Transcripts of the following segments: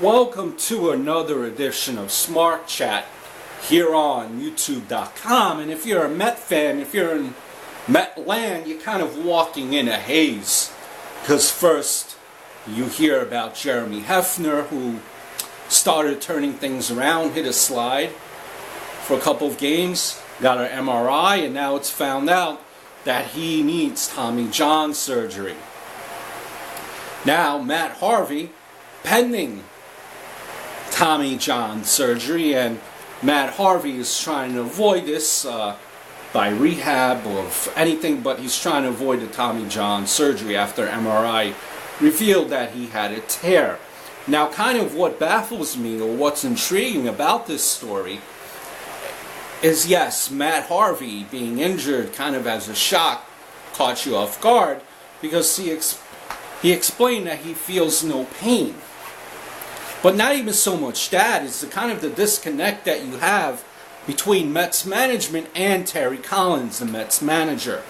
Welcome to another edition of Smart Chat here on YouTube.com. And if you're a Met fan, if you're in Met land, you're kind of walking in a haze. Because first, you hear about Jeremy Hefner, who started turning things around, hit a slide for a couple of games, got an MRI, and now it's found out that he needs Tommy John surgery. Now, Matt Harvey, pending Tommy John surgery, and Matt Harvey is trying to avoid this by rehab or anything, but he's trying to avoid the Tommy John surgery after MRI revealed that he had a tear. Now, kind of what baffles me, or what's intriguing about this story, is yes, Matt Harvey being injured kind of as a shock caught you off guard, because he explained that he feels no pain. But not even so much that, it's the kind of the disconnect that you have between Mets management and Terry Collins, the Mets manager.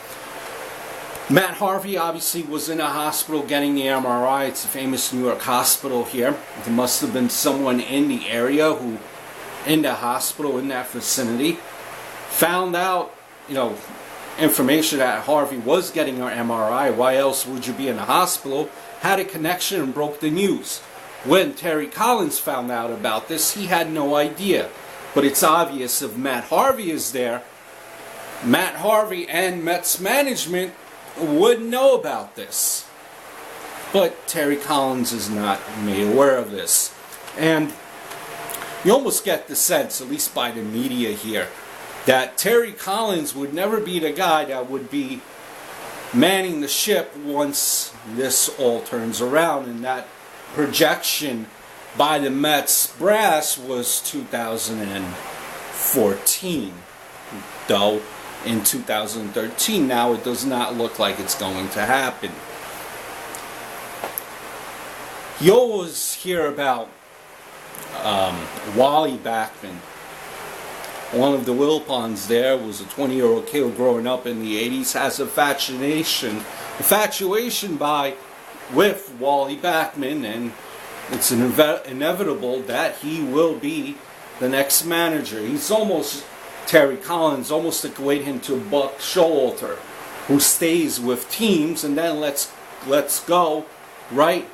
Matt Harvey obviously was in a hospital getting the MRI. It's a famous New York hospital here. There must have been someone in the area who, in the hospital, in that vicinity, found out, information that Harvey was getting an MRI. Why else would you be in a hospital? Had a connection and broke the news. When Terry Collins found out about this, he had no idea. But it's obvious if Matt Harvey is there, Matt Harvey and Mets management would know about this. But Terry Collins is not made aware of this. And you almost get the sense, at least by the media here, that Terry Collins would never be the guy that would be manning the ship once this all turns around, and that projection by the Mets brass was 2014, though in 2013 now it does not look like it's going to happen. You always hear about Wally Backman. One of the Wilpons there was a 20-year-old kid growing up in the 80s, has infatuation with Wally Backman, and it's inevitable that he will be the next manager. He's almost, Terry Collins, almost equate him to Buck Showalter, who stays with teams and then lets go, right?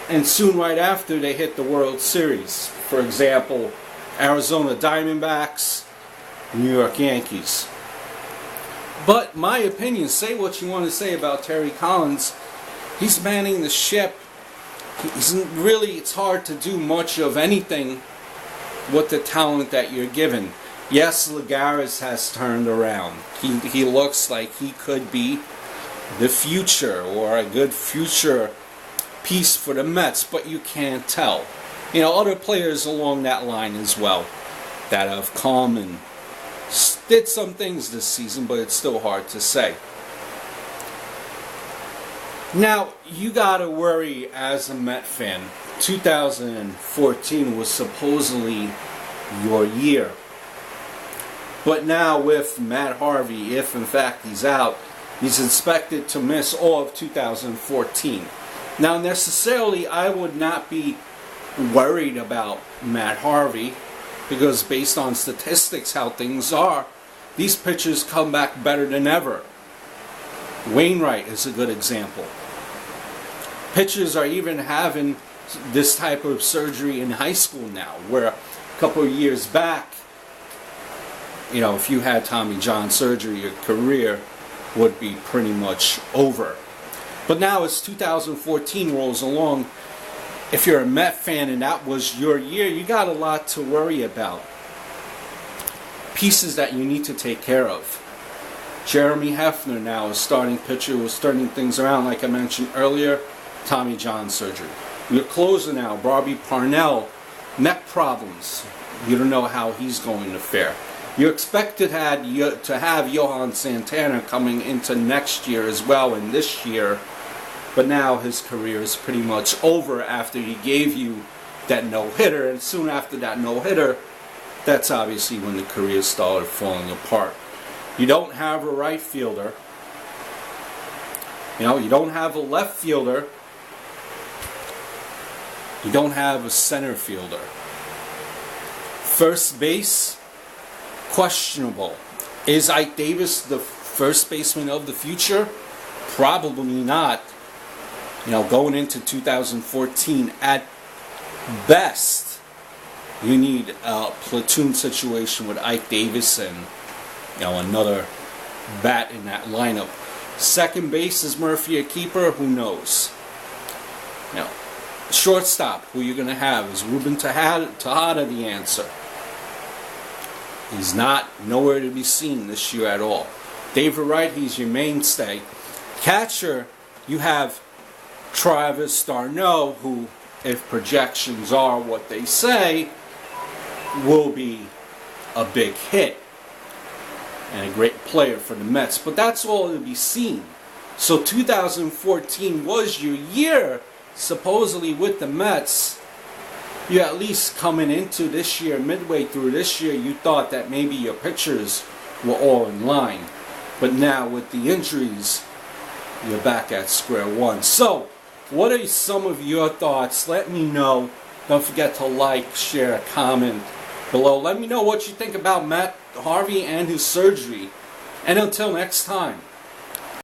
And soon right after they hit the World Series. For example, Arizona Diamondbacks, New York Yankees. But my opinion, say what you want to say about Terry Collins, he's manning the ship. It's hard to do much of anything with the talent that you're given. Yes, Lagares has turned around. He looks like he could be the future, or a good future piece for the Mets, but you can't tell. Other players along that line as well that have come and did some things this season, but it's still hard to say. Now, you gotta worry as a Met fan. 2014 was supposedly your year. But now with Matt Harvey, if in fact he's out, he's expected to miss all of 2014. Now, necessarily, I would not be worried about Matt Harvey, because based on statistics, how things are, these pitchers come back better than ever. Wainwright is a good example. Pitchers are even having this type of surgery in high school now, where a couple of years back, if you had Tommy John surgery, your career would be pretty much over. But now as 2014 rolls along, if you're a Met fan and that was your year, you got a lot to worry about. Pieces that you need to take care of. Jeremy Hefner now is starting pitcher, was turning things around, like I mentioned earlier. Tommy John surgery. Your closer now, Bobby Parnell, neck problems. You don't know how he's going to fare. You're expected to have Johan Santana coming into next year as well, and this year. But now his career is pretty much over after he gave you that no-hitter. And soon after that no-hitter, that's obviously when the career started falling apart. You don't have a right fielder. You don't have a left fielder. You don't have a center fielder. First base, questionable. Is Ike Davis the first baseman of the future? Probably not. You know, going into 2014, at best, you need a platoon situation with Ike Davis and, you know, another bat in that lineup. Second base, is Murphy a keeper? Who knows? You know, shortstop, who you're going to have? Is Ruben Tejada the answer? He's not, nowhere to be seen this year at all. David Wright, he's your mainstay. Catcher, you have Travis d'Arnaud, who, if projections are what they say, will be a big hit and a great player for the Mets. But that's all to be seen. So 2014 was your year, supposedly, with the Mets. You at least coming into this year, midway through this year, you thought that maybe your pitchers were all in line. But now with the injuries, you're back at square one. So, what are some of your thoughts? Let me know. Don't forget to like, share, comment below. Let me know what you think about Matt Harvey and his surgery. And until next time.